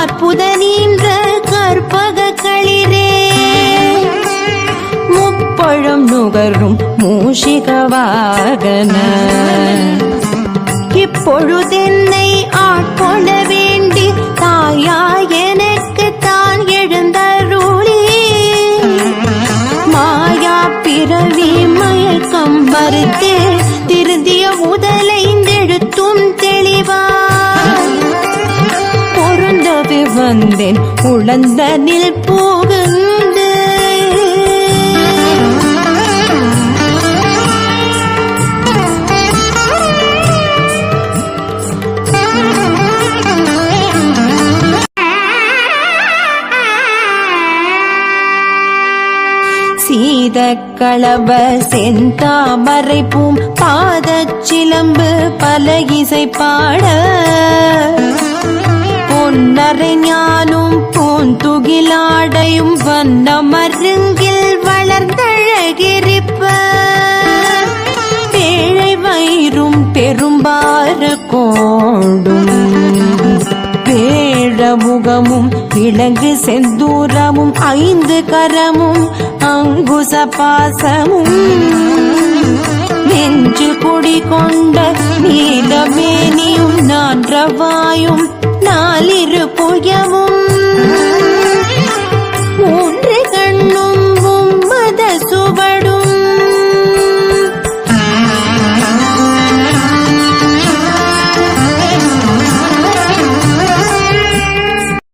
அற்புத நீன்ற கற்பக களிரே முப்பழம் நுகரும் மூஷிக வாகன இப்பொழுதென்னை ஆட்கொள்ள வேண்டி தாயா எனக்கு தான் எழுந்தருளி மாயா பிறவி மயக்கம் மறுத்தே திருந்திய முதலைந்தெழுத்தும் தெளிவாய் பொருந்தவே வந்தேன் உழந்தனில் புகுந்து சீதக்களப செந்தாமரை பூம் பாதச்சிலம்பு பல இசை பாட பொன்னரை ஞானும் பூந்துகிலாடையும் வண்ண மருங்கில் வளர்ந்தழகிரிப்ப பேழை வயிறும் பெரும்பாறு கோடும் வேழமுகமும் விலங்கு செந்தூரமும் 5 கரமும் அங்குச பாசமும் நெஞ்சில் குடி கொண்ட நீலமேனியும் 4 வாயும் 4